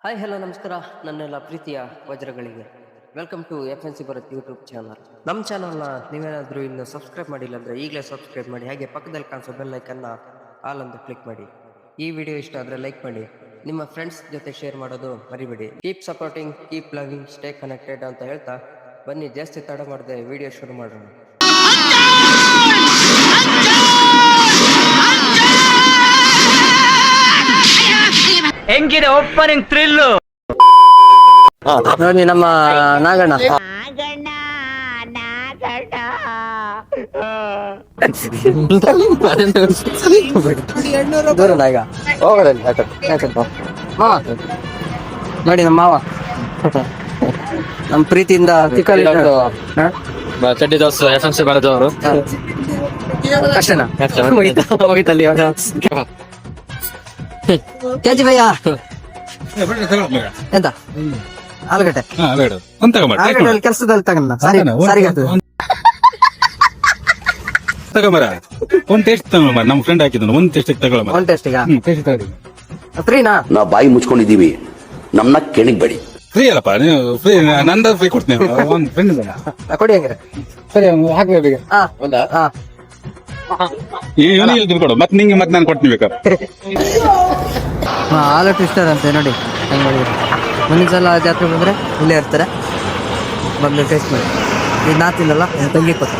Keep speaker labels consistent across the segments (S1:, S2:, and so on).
S1: Hi hello ನಮಸ್ಕಾರ ನನ್ನೆಲ್ಲ ಪ್ರೀತಿಯ ವಜ್ರಗಳಿಗೆ welcome to FNC Bharath YouTube channel. ನಮ್ಮ ಚಾನಲ್ನ ನೀವೇನಾದರೂ ಇನ್ನು ಸಬ್ಸ್ಕ್ರೈಬ್ ಮಾಡಿಲ್ಲ ಅಂದರೆ ಈಗಲೇ ಸಬ್ಸ್ಕ್ರೈಬ್ ಮಾಡಿ, ಹಾಗೆ ಪಕ್ಕದಲ್ಲಿ ಕಾಣಿಸೋ ಬೆಲ್ ಐಕನ್ನ ಆಲ್ ಅಂತ ಕ್ಲಿಕ್ ಮಾಡಿ. ಈ ವಿಡಿಯೋ ಇಷ್ಟ ಆದರೆ ಲೈಕ್ ಮಾಡಿ, ನಿಮ್ಮ ಫ್ರೆಂಡ್ಸ್ ಜೊತೆ ಶೇರ್ ಮಾಡೋದು ಮರಿಬೇಡಿ. Keep supporting, keep loving, stay connected ಅಂತ ಹೇಳ್ತಾ ಬನ್ನಿ ಜಾಸ್ತಿ ತಡ ಮಾಡದೆ ವಿಡಿಯೋ ಶುರು ಮಾಡೋಣ.
S2: ಹೆಂಗಿದೆ ಓಪನಿಂಗ್ ಥ್ರಿಲ್
S1: ನೋಡಿ ನಮ್ಮ ನಾಗಣ್ಣ ದೂರ ನಾಗ ಹೋಗೋದಲ್ಲಿ ನೋಡಿ ನಮ್ಮ ಮಾವ ನಮ್ಮ ಪ್ರೀತಿಯಿಂದ
S2: ಚಡ್ಡಿ ದೋಸ್ FNC ಬರೆದವರು
S1: ಕಷ್ಟನಾ ಹೋಗಿತ್ತಲ್ಲಿ ಕೇಜಿ ಭಯ್ಯ ಎಂತ ಆಲೂಗಡ್ಡೆ ಆಲೂಗಡ್ಡೆ ಕೆಲಸದಲ್ಲಿ ತಗೊಂಡ ಸಾರಿಗೆ
S3: ತಗೊಂಬರ ಒಂದ್ ಟೇಸ್ಟ್ ತಗೊಂಬ. ನಮ್ಮ ಫ್ರೆಂಡ್ ಹಾಕಿದ್ರು ಒಂದ್ ಟೇಸ್ಟ್ ತಗೊಳ್ಳ.
S1: ಒಂದ್ ಟೆಸ್ಟಿಗ ಫ್ರೀನಾ?
S4: ನಾವು ಬಾಯಿ ಮುಚ್ಕೊಂಡಿದೀವಿ, ನಮ್ಮನ್ನ ಕೆಣಿಗ್ಬೇಡಿ.
S3: ಫ್ರೀ ಅಲ್ಲಪ್ಪ, ನೀವು ಫ್ರೀ, ನಂದ ಫ್ರೀ ಕೊಡ್ತೀನಿ. ಒಂದ್ ಫ್ರೆಂಡ್
S1: ಕೊಡಿ ಹಂಗ್ರೆ.
S3: ಸರಿ ಹಾಕ್ಬೇಕು. ಇವನಿಗೆ ಕೊಡು, ಮತ್ ನಿಂಗೆ ಮತ್ ನಾನು ಕೊಡ್ತೀನಿ ಬೇಕಾ.
S1: ಹಾಲು ಟ್ವಿಸ್ಟರ್ ಅಂತೆ ನೋಡಿ ಹೆಂಗ್ ಮಾಡಿದ್ರು. ಮುಂದಿನ ಜಾತ್ರೆ ಬಂದ್ರೆ ಇಲ್ಲೇ ಇರ್ತಾರೆ, ಬಂದು ಟೇಸ್ಟ್ ಮಾಡಿ. ಇದು ನಾ ತಿನ್ನಲ್ಲ, ತಂಗಿ ಕೊಟ್ಟು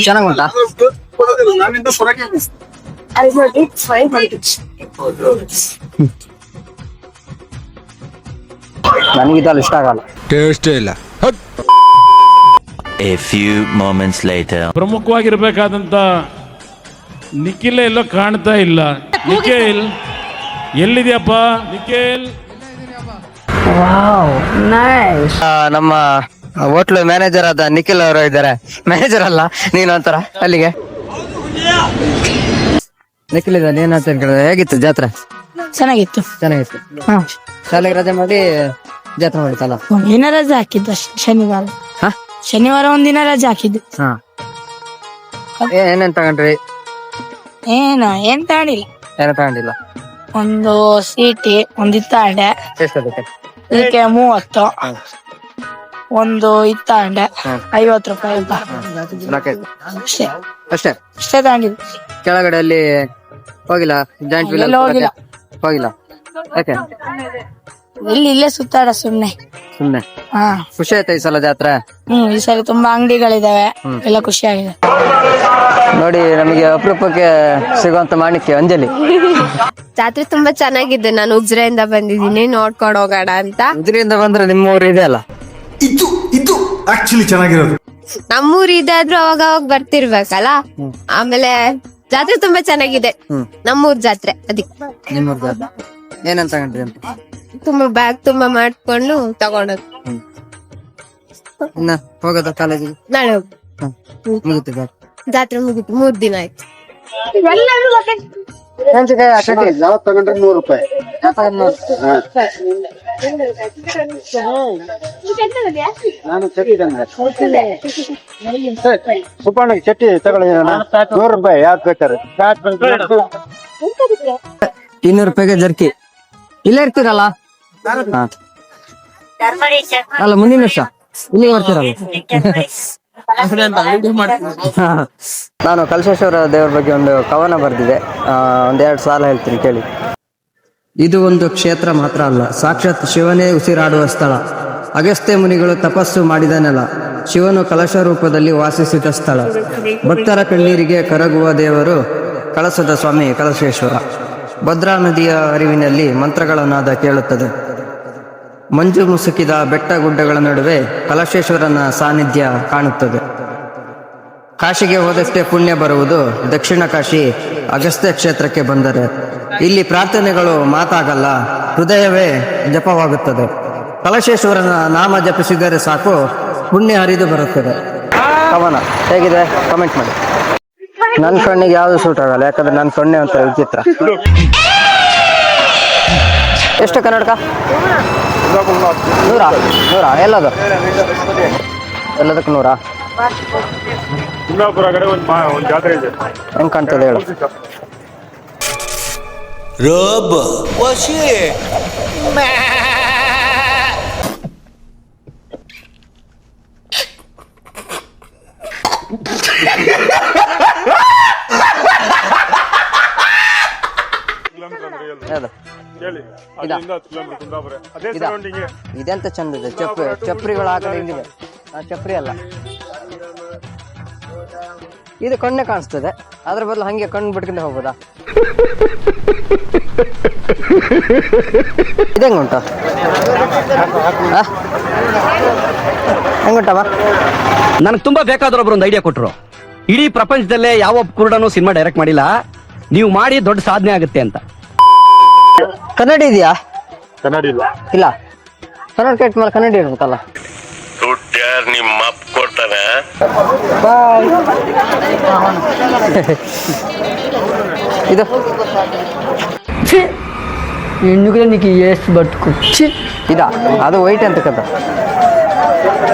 S1: ಚೆನ್ನಾಗ್ ಉಂಟಾ? ನನಗಿದಲ್ಲ ಇಷ್ಟ ಆಗಲ್ಲ,
S3: ಟೇಸ್ಟೇ ಇಲ್ಲ.
S5: A few moments later.
S6: ಪ್ರಮುಖವಾಗಿರ್ಬೇಕಾದಂತ Nikhil ಎಲ್ಲೋ ಕಾಣ್ತಾ ಇಲ್ಲ. ನಿಖಿಲ್ ಎಲ್ಲಿದ್ಯಪ್ಪ? ನಿಖಿಲ್
S1: ನಮ್ಮ ಹೋಟ್ಲು ಮ್ಯಾನೇಜರ್ ಆದ ನಿಖಿಲ್ ಅವರು ಇದ್ದಾರೆ. ಮ್ಯಾನೇಜರ್ ಅಲ್ಲ, ನೀನು ಅಂತಾರ ಅಲ್ಲಿಗೆ. ನಿಖಿಲ್ ಇದ್ದಾನೆ, ಏನಂತ ಕೇಳಿದ್ರೆ ಹೇಗಿತ್ತು ಜಾತ್ರೆ?
S7: ಚೆನ್ನಾಗಿತ್ತು.
S1: ಶಾಲೆಗೆ ರಜೆ ಮಾಡಿ ಜಾತ್ರೆ ಮಾಡಿತ್ತಲ್ಲ?
S7: ಒಂದಿನ ರಜೆ ಹಾಕಿದ್ದು ಶನಿವಾರ. ಶನಿವಾರ ಒಂದಿನ ರಜೆ ಹಾಕಿದ್ದು.
S1: ಏನೇನ್ ತಗೊಂಡ್ರಿ?
S7: ಏನ್ ತಗೊಂಡಿಲ್ಲ.
S1: ಏನ ತಗೊಂಡಿಲ್ಲ?
S7: ಒಂದು ಸೀಟಿ, ಒಂದು ಇತ್ತಾಂಡೆ,
S1: ಎಷ್ಟದಕ್ಕೆ?
S7: ಇದಕ್ಕೆ 30. ಒಂದು ಇತ್ತಾಂಡೆ 50 ರೂಪಾಯಿ ಅಂತ ಅಷ್ಟೇ.
S1: ಅಷ್ಟೇ
S7: ತಗೊಂಡಿದ್ದು.
S1: ಕೆಳಗಡೆ ಅಲ್ಲಿ ಹೋಗಿಲ್ಲ? ಜಾಯಿಂಟ್ ವೀಲ್ ಹೋಗಿಲ್ಲ? ಯಾಕೆ?
S7: ಇಲ್ಲೇ ಸುತ್ತಾಡ ಸುಮ್ನೆ.
S1: ಖುಷಿ ಆಯ್ತಾ ಈ ಸಲ ಜಾತ್ರೆ?
S7: ಈ ಸಲ ತುಂಬಾ ಅಂಗಡಿಗಳಿದಾವೆ, ಎಲ್ಲ ಖುಷಿ ಆಗಿದೆ.
S1: ನೋಡಿ, ನಮಗೆ ಅಪರೂಪಕ್ಕೆ ಸಿಗುವಂತ ಮಾಣಿಕ್ಯ ಅಂಜಲಿ.
S8: ಜಾತ್ರೆ ತುಂಬಾ ಚೆನ್ನಾಗಿದೆ. ನಾನು ಉಜ್ರೆಯಿಂದ ಬಂದಿದ್ದೀನಿ, ನೋಡ್ಕೊಂಡು ಹೋಗೋಣ ಅಂತ.
S1: ಉಜಿರೆಯಿಂದ ಬಂದ್ರೆ ನಿಮ್ಮ ಊರು ಇದೆ ಅಲ್ಲ?
S9: ಇದು ಆಕ್ಚುಲಿ ಚೆನ್ನಾಗಿರೋದು.
S8: ನಮ್ಮೂರ್ ಇದಾದ್ರೂ ಅವಾಗ ಬರ್ತಿರ್ಬೇಕಲ್ಲ. ಆಮೇಲೆ ಜಾತ್ರೆ ತುಂಬಾ ಚೆನ್ನಾಗಿದೆ, ನಮ್ಮೂರ್ ಜಾತ್ರೆ. ಅದಕ್ಕೆ
S1: ನಿಮ್ಮೂರ್ ಜಾತ್ರೆ ಏನಂತ ತಗೊಂಡ್ರಿ ಅಂತ?
S8: ತುಂಬಾ ಬ್ಯಾಗ್ ತುಂಬಾ ಮಾಡ್ಕೊಂಡು ತಗೊಂಡೋದು.
S1: ಇನ್ನ ಹೋಗೋದ ಕಾಲೇಜಿಗೆ?
S8: ನಾಳೆ
S1: ಮುಗಿತು
S8: ಜಾತ್ರೆ ಮುಗಿತು, 3 ದಿನ ಆಯ್ತು.
S9: ಯಾವ ತಗೊಂಡ್ರೆ 100 ರೂಪಾಯಿ. ನಾನು ಚಟ್ಟಿ ಸುಬ್ಬಣ್ಣ ಚಟ್ಟಿ ತಗೊಳ್ಳಿ, 100 ರೂಪಾಯಿ. ಯಾಕೆ ಬೇಕಾರೆ
S1: 200 ರೂಪಾಯಿಗೆ ಜರ್ಕಿ. ಇಲ್ಲೇ ಇರ್ತೀರಲ್ಲ? ಅಲ್ಲ, ಮುಂದಿನ ವರ್ಷ ಇಲ್ಲಿ ಬರ್ತೀರಲ್ಲ? ನಾನು ಕಲಶೇಶ್ವರ ದೇವರ ಬಗ್ಗೆ ಒಂದು ಕವನ ಬರೆದಿದೆ, 1-2 ಸಾಲ ಹೇಳ್ತೀನಿ ಕೇಳಿ. ಇದು ಒಂದು ಕ್ಷೇತ್ರ ಮಾತ್ರ ಅಲ್ಲ, ಸಾಕ್ಷಾತ್ ಶಿವನೇ ಉಸಿರಾಡುವ ಸ್ಥಳ. ಅಗಸ್ತ್ಯ ಮುನಿಗಳು ತಪಸ್ಸು ಮಾಡಿದ ನೆಲ, ಶಿವನು ಕಲಶ ರೂಪದಲ್ಲಿ ವಾಸಿಸಿದ ಸ್ಥಳ. ಭಕ್ತರ ಕಣ್ಣೀರಿಗೆ ಕರಗುವ ದೇವರು ಕಳಸದ ಸ್ವಾಮಿ ಕಲಶೇಶ್ವರ. ಭದ್ರಾ ನದಿಯ ಹರಿವಿನಲ್ಲಿ ಮಂತ್ರಗಳ ನಾದ ಕೇಳುತ್ತದೆ. ಮಂಜು ಮುಸುಕಿದ ಬೆಟ್ಟ ಗುಡ್ಡಗಳ ನಡುವೆ ಕಲಶೇಶ್ವರನ ಸಾನ್ನಿಧ್ಯ ಕಾಣುತ್ತದೆ. ಕಾಶಿಗೆ ಹೋದಷ್ಟೇ ಪುಣ್ಯ ಬರುವುದು ದಕ್ಷಿಣ ಕಾಶಿ ಅಗಸ್ತ್ಯ ಕ್ಷೇತ್ರಕ್ಕೆ ಬಂದರೆ. ಇಲ್ಲಿ ಪ್ರಾರ್ಥನೆಗಳು ಮಾತಾಗಲ್ಲ, ಹೃದಯವೇ ಜಪವಾಗುತ್ತದೆ. ಕಲಶೇಶ್ವರನ ನಾಮ ಜಪಿಸಿದರೆ ಸಾಕು, ಪುಣ್ಯ ಹರಿದು ಬರುತ್ತದೆ. ಕವನ ಹೇಗಿದೆ ಕಮೆಂಟ್ ಮಾಡಿ. ನನ್ನ ಕಣ್ಣಿಗೆ ಯಾವ್ದು ಸೂಟ್ ಆಗಲ್ಲ, ಯಾಕಂದ್ರೆ ನನ್ನ ಸೊನ್ನೆ ಅಂತ ವಿಚಿತ್ರ. ಎಷ್ಟು ಕನ್ನಡಕ? 100 ಎಲ್ಲದು? ಎಲ್ಲದಕ್ಕೂ 100?
S3: ಕುಂದಾಪುರ ಕಡೆ ಒಂದು ಜಾತ್ರೆ ಇದೆ.
S1: ಹೆಂಗ್ ಕಾಣ್ತದೆ ಹೇಳು? ಯಾವ್ದು? ಇದೆಂತ ಚಂದ ಇದೆ, ಚಪ್ರಿಗಳು ಆ ಕಡೆ ಇಲ್ಲಿವೆ. ಚಪ್ರಿ ಅಲ್ಲ, ಇದು ಕಣ್ಣೆ ಕಾಣಿಸ್ತದೆ, ಅದ್ರ ಬದಲು ಹಂಗೆ ಕಣ್ಣು ಬಿಟ್ಕೊಂಡು ಹೋಗ್ಬೋದಾ? ಇದೆಂಗುಂಟ ಹೆಂಗುಂಟಮ್ಮ?
S2: ನನಗೆ ತುಂಬಾ ಬೇಕಾದ್ರೊಬ್ರು ಒಂದು ಐಡಿಯಾ ಕೊಟ್ರು. ಇಡೀ ಪ್ರಪಂಚದಲ್ಲೇ ಯಾವ ಕುರುಡನು ಸಿನಿಮಾ ಡೈರೆಕ್ಟ್ ಮಾಡಿಲ್ಲ, ನೀವು ಮಾಡಿ ದೊಡ್ಡ ಸಾಧನೆ ಆಗುತ್ತೆ ಅಂತ.
S1: ಕನ್ನಡಿ ಇದೆಯಾ? ಇಲ್ಲ, ಕನ್ನಡ ಕೆಟ್ಟ ಮೇಲೆ ಕನ್ನಡಿ ಇರ್ಬೇಕಲ್ಲ.
S4: ನಿಮ್ಮ ಕೊಡ್ತಾನೆ.
S1: ಇದು ಎಷ್ಟು ಬಟ್ಕು ಇದಾ? ಅದು ವೈಟ್ ಅಂತ ಕದ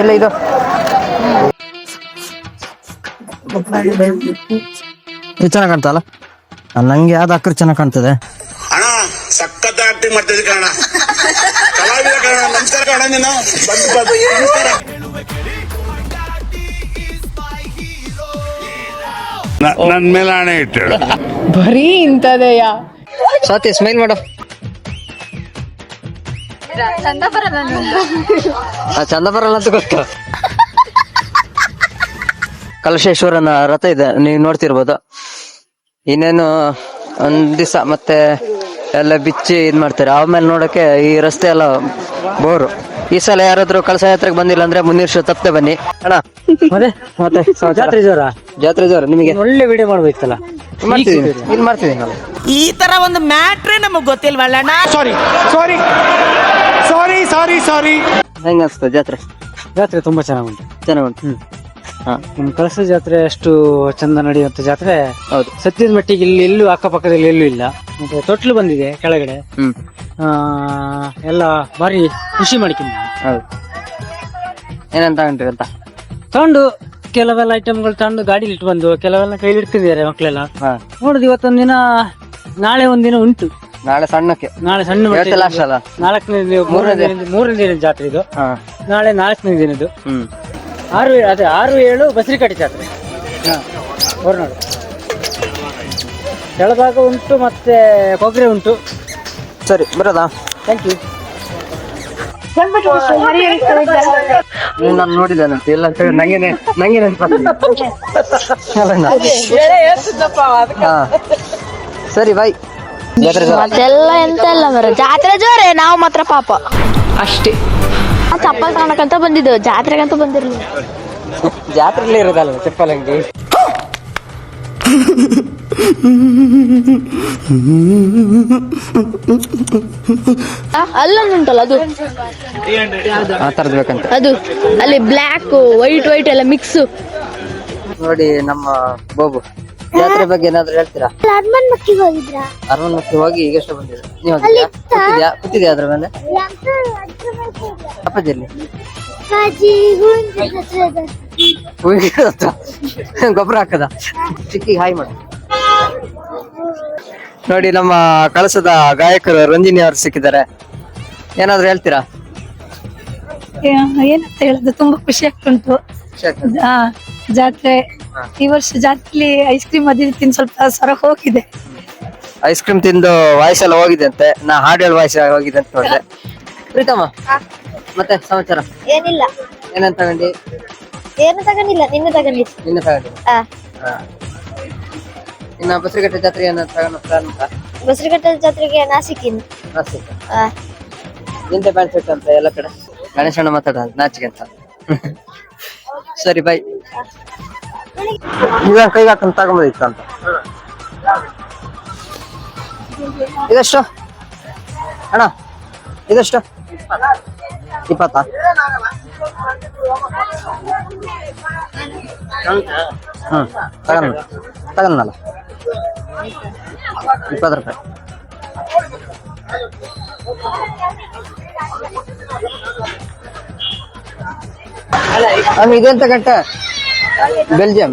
S1: ಇಲ್ಲ, ಇದು ಚೆನ್ನಾಗಿ ಕಾಣ್ತಲ್ಲ. ನಂಗೆ ಯಾವ್ದು ಅಕ್ರ ಚೆನ್ನಾಗಿ ಕಾಣ್ತದೆ.
S4: ಅಣ್ಣ ಸಖತ್ ಆಕ್ಟಿಂಗ್ ಮಾಡ್ತಿದ್ದೆ ಕಣ, ಕಲಾವಿದ ಕಣ. ನಮಸ್ಕಾರ ಕಣ, ನೀನು ನನ್ ಮೇಲೆ ಹಣೆ ಇಟ್ಟು
S8: ಬರೀ ಇಂಥದೆಯಾ?
S1: ಸ್ವಾತಿ ಸ್ಮೈಲ್ ಮಾಡು. ಚಂದ ಬರಲ್ಲ ಅಂತ ಗೊತ್ತು. ಕಲಶೇಶ್ವರನ ರಥ ಇದೆ, ನೀವು ನೋಡ್ತಿರ್ಬೋದು. ಇನ್ನೇನು ಒಂದ್ ದಿವಸ ಮತ್ತೆ ಎಲ್ಲ ಬಿಚ್ಚಿ ಇದ್ ಮಾಡ್ತಾರೆ. ಆಮೇಲೆ ನೋಡಕ್ಕೆ ಈ ರಸ್ತೆ ಎಲ್ಲ ಬೋರು. ಈ ಸಲ ಯಾರಾದ್ರೂ ಕಳಸ ಯಾತ್ರೆಗೆ ಬಂದಿಲ್ಲ ಅಂದ್ರೆ ಮುಂದಿನ ವರ್ಷ ತಪ್ಪದೆ ಬನ್ನಿ ಅಣ್ಣ. ಮತ್ತೆ ಜಾತ್ರೆ ಜೋರ ನಿಮಗೆ
S2: ಒಳ್ಳೆ ವಿಡಿಯೋ ಮಾಡ್ಬೇಕಲ್ಲ.
S1: ಮಾಡ್ತಿದ್ದೀನಿ, ಇಲ್ಲಿ ಮಾಡ್ತಿದ್ದೀನಿ ನಾನು.
S10: ಈ ತರ ಒಂದು ಮ್ಯಾಟ್ರೇ ನಮಗ್ ಗೊತ್ತಿಲ್ವಲ್ಲಣ್ಣ. ಸಾರಿ.
S1: ಹೆಂಗ ಅನ್ಸ್ತದೆ ಜಾತ್ರೆ?
S2: ಜಾತ್ರೆ ತುಂಬಾ ಚೆನ್ನಾಗುಂಟು.
S1: ಚೆನ್ನಾಗುಂಟು.
S2: ನಮ್ಮ ಕಳಸ ಜಾತ್ರೆ ಅಷ್ಟು ಚಂದ ನಡೆಯುವಂತ ಜಾತ್ರೆ
S1: ಹೌದು.
S2: ಸತ್ಯದ ಮಟ್ಟಿಗೆ ಇಲ್ಲಿ ಎಲ್ಲೂ ಅಕ್ಕಪಕ್ಕದಲ್ಲಿ ಎಲ್ಲೂ ಇಲ್ಲ. ಮತ್ತೆ ತೊಟ್ಲು ಬಂದಿದೆ ಕೆಳಗಡೆ. ಎಲ್ಲ ಭಾರಿ ಖುಷಿ ಮಾಡ್ಕೊಂಡು
S1: ಹೌದು. ಏನಂತ ತಗೊಂಡ್ರಿ
S2: ತಗೊಂಡು ಕೆಲವೆಲ್ಲ ಐಟಮ್ಗಳು ತಗೊಂಡು ಗಾಡಿಲಿ ಇಟ್ಟು ಬಂದು ಕೆಲವೆಲ್ಲ ಕೈಲಿ ಇಡ್ತಿದ್ದಾರೆ ಮಕ್ಕಳೆಲ್ಲ. ನೋಡುದು ಇವತ್ತೊಂದಿನ, ನಾಳೆ ಒಂದಿನ ಉಂಟು.
S1: ನಾಳೆ ಸಣ್ಣಕ್ಕೆ,
S2: ನಾಳೆ ಸಣ್ಣ
S1: ಲಾಸ್ಟ್ ಅಲ್ಲ,
S2: ಮೂರನೇ ದಿನದ ಜಾತ್ರೆ ಇದು. ನಾಳೆ 4ನೇ ದಿನದ್ದು. 6-7 ಬಸರಿಕಟ್ಟಿ ಜಾತ್ರೆ ಹೊರನಾಡು. ಕೆಳಭಾಗ ಉಂಟು, ಮತ್ತೆ ಕೊಗ್ರೆ ಉಂಟು.
S1: ಸರಿ ಬರೋದಾ?
S2: Thank you.
S1: ನಾನು ನೋಡಿದ್ದೇನಂತ ಇಲ್ಲ ಅಂತ ಹೇಳಿ ನಂಗೆ ನೆನಪಾಗ್ತದೆ. ಸರಿ ಬಾಯ್.
S7: ಮತ್ತೆಲ್ಲ ಎಂತ ಎಲ್ಲ ಬರ ಜಾತ್ರೆ ಜೋರೆ, ನಾವು ಮಾತ್ರ ಪಾಪ
S8: ಅಷ್ಟೇ.
S7: ಚಪ್ಪಲ್ ತಗೊಳಕಂತ ಬಂದಿದ್ದು, ಜಾತ್ರೆಗಂತ ಬಂದಿರ್ಲಿಲ್ಲ.
S1: ಜಾತ್ರೆಲ್ಲೇ ಇರೋದಲ್ಲ ಚಪ್ಪಲ್ ಅಂಗಡಿ.
S7: ಅಲ್ಲೊಂದುಂಟಲ್ಲ ಅದು
S1: ಆ ತರದ್ ಬೇಕಂತ.
S7: ಅದು ಅಲ್ಲಿ ಬ್ಲ್ಯಾಕ್ ವೈಟ್ ಎಲ್ಲ ಮಿಕ್ಸ್.
S1: ನೋಡಿ ನಮ್ಮ ಬೋಬು ಜಾತ್ರೆ ಬಗ್ಗೆ ಏನಾದ್ರು ಹೇಳ್ತೀರಾ?
S7: ಅರಮನ್ಮಕ್ಕಿಗೆ ಹೋಗಿದ್ರಾ?
S1: ಅರಮನ್ಮಕ್ಕಿ ಹೋಗಿ ಈಗಷ್ಟೇ ಬಂದಿದ್ರು. ನೀವು ಕೂತಿದ್ಯಾ ಅದ್ರ ಮೇಲೆ? ಅಪ್ಪಾಜಿರ್ಲಿ ಗೊಬ್ಬರ ಹಾಕದ ಚಿಕ್ಕಿಗೆ ಹಾಯ್ ಮಾಡ. ನೋಡಿ ನಮ್ಮ ಕಳಸದ ಗಾಯಕರು ರಂಜಿನಿ ಅವರು ಸಿಕ್ಕಿದ್ದಾರೆ. ಏನಾದ್ರು ಹೇಳ್ತೀರಾ?
S7: ಏನಂತ ಹೇಳುದು, ತುಂಬಾ ಖುಷಿ ಆಗ್ತುಂಟು. ಜಾತ್ರೆ ಈ ವರ್ಷ ಜಾತ್ರೆಲಿ ಐಸ್ ಕ್ರೀಮ್ ಅದೇ ತಿಂದು ಸ್ವಲ್ಪ ಸರ ಹೋಗಿದೆ.
S1: ಐಸ್ ಕ್ರೀಮ್ ತಿಂದು ವಾಯ್ಸ್ ಎಲ್ಲ ಹೋಗಿದೆ ಅಂತೆ. ನಾ ಹಾಡು ಹೇಳಿ ವಾಯ್ಸ್ ಹೋಗಿದೆ ಅಂತ ನೋಡಿದೆ. ಪ್ರೀತಮ್ಮ ಮತ್ತೆ ಸಮಾಚಾರ
S8: ಏನಿಲ್ಲ.
S1: ಏನಂತ ತಗೊಂಡಿ?
S8: ಏನು ತಗೊಂಡಿಲ್ಲ, ನಿನ್ನೆ ತಗೊಂಡಿ.
S1: ಇನ್ನ ಬಸರಿಘಟ್ಟ ಜಾತ್ರೆ ಏನಂತ ತಗೊಂಡ?
S8: ಬಸರಿಘಟ್ಟ ಜಾತ್ರೆಗೆ ನಾಸಿಕಿನ
S1: ನಿಂತೆ ಪ್ಯಾಂಟ್ ಶರ್ಟ್ ಅಂತ ಎಲ್ಲ ಕಡೆ ಗಣೇಶಣ್ಣ ಮಾತಾಡ ನಾಚಿಕೆ ಅಂತ. ಸರಿ ಬಾಯ್. ಈಗ ಕೈಗೆ ಹಾಕೊಂಡು ತಗೊಂಬೋದಿತ್ತು ಅಂತ. ಇದೆಷ್ಟು ಅಣ್ಣ? ಇದೆಷ್ಟು? 20? ತಗೊಂಡಲ್ಲ 20 ರೂಪಾಯಿ. ಇದೆಂತ ಗಂಟ? ಬೆಲ್ಜಿಯಂ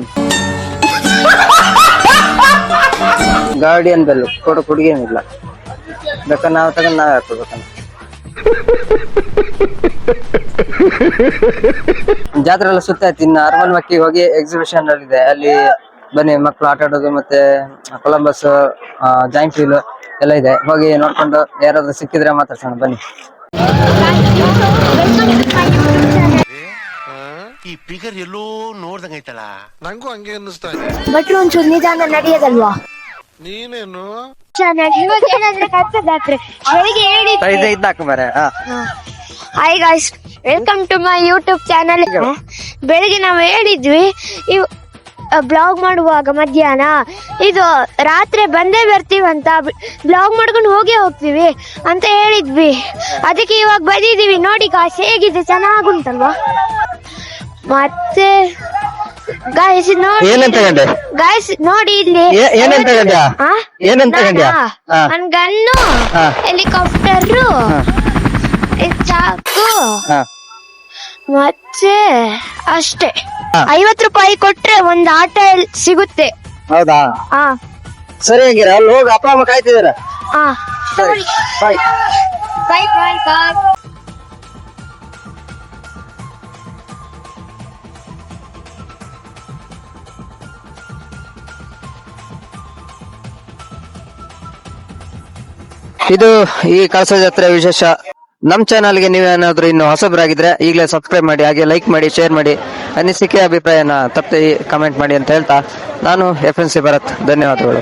S1: ಗಾರ್ಡಿಯನ್ ಬೆಲ್ಲು ಕೊಡೋ ಕೊಡುಗೆ ಏನಿಲ್ಲ. ಬೇಕಾದ್ರೆ ನಾವು ತಗೊಂಡು ನಾವೇ ಹಾಕೊಳ್ಬೇಕಣ್ಣ. ಜಾತ್ರೆ ಎಲ್ಲ ಸುತ್ತಾಯ್ತು. ಇನ್ನು ಅರಮನೆ ಮಕ್ಕಿಗೆ ಹೋಗಿ ಎಕ್ಸಿಬಿಷನ್ ಅಲ್ಲಿ ಇದೆ, ಅಲ್ಲಿ ಬನ್ನಿ ಮಕ್ಕಳು ಆಟ ಆಡೋದು, ಮತ್ತೆ ಕೊಲಂಬಸ್, ಜಾಯಿಂಟ್ ವೀಲ್ ಎಲ್ಲ ಇದೆ. ಹೋಗಿ ನೋಡ್ಕೊಂಡು ಯಾರಾದ್ರೂ ಸಿಕ್ಕಿದ್ರೆ ಮಾತಾಡ್ಸೋಣ ಬನ್ನಿ.
S11: ಈ ಫಿಗರ್ ಎಲ್ಲೋ ನೋಡ್ದಂಗೈತಲ್ಲ. ನಂಗೂ ಹಂಗೆ ಅನ್ನಿಸ್ತಾ ಇದೆ.
S8: ಬಟ್ ಒಂಚೂರು ನಿಧಾನ ನಡೆಯೋದಲ್ವಾ?
S11: ನೀನೇನು
S8: ಬೆಳಿಗ್ಗೆ
S1: ಇದ್ದಾಕ ಮರ.
S8: Hi guys, welcome to my YouTube channel. ಬೆಳಿಗ್ಗೆ ನಾವು ಹೇಳಿದ್ವಿ ಬ್ಲಾಗ್ ಮಾಡುವಾಗ ಮಧ್ಯಾಹ್ನ ಇದು ರಾತ್ರಿ ಬಂದೇ ಬರ್ತೀವಂತ, ಬ್ಲಾಗ್ ಮಾಡ್ಕೊಂಡು ಹೋಗ್ತೀವಿ ಅಂತ ಹೇಳಿದ್ವಿ. ಅದಕ್ಕೆ ಇವಾಗ ಬಂದಿದೀವಿ. ನೋಡಿ ಗಾಯ್ಸ್ ಹೇಗಿದೆ, ಚೆನ್ನಾಗುಂಟಲ್ವಾ? ಮತ್ತೆ ಗಾಯ್ಸ್ ನೋಡಿ, ಗಾಯ್ಸ್ ನೋಡಿ ಇಲ್ಲಿ ನನ್ ಗನ್ನು, ಹೆಲಿಕಾಪ್ಟರ್, ಚಾಕು, ಮತ್ತೆ ಅಷ್ಟೇ. 50 ರೂಪಾಯಿ ಕೊಟ್ರೆ ಒಂದ್ ಆಟ ಸಿಗುತ್ತೆ.
S1: ಹೌದಾ?
S8: ಹಾ
S1: ಸರಿ, ಹಂಗಿರ ಅಲ್ಲಿ ಹೋಗಿ ಅಪ್ಪ ಅಮ್ಮ ಕಾಯ್ತಿದಾರ.
S8: ಹಾ,
S1: ಬಾಯ್.
S8: Bye bye bye.
S1: ಇದು ಈ ಕಳಸ ಜಾತ್ರೆ ವಿಶೇಷ. ನಮ್ ಚಾನಲ್ಗೆ ನೀವೇನಾದ್ರೂ ಇನ್ನು ಹೊಸಬರಾಗಿದ್ರೆ ಈಗಲೇ ಸಬ್ಸ್ಕ್ರೈಬ್ ಮಾಡಿ, ಹಾಗೆ ಲೈಕ್ ಮಾಡಿ, ಶೇರ್ ಮಾಡಿ, ಅನಿಸಿಕೆ ಅಭಿಪ್ರಾಯನ ತಪ್ಪದೆ ಕಮೆಂಟ್ ಮಾಡಿ ಅಂತ ಹೇಳ್ತಾ ನಾನು FNC ಭರತ್, ಧನ್ಯವಾದಗಳು.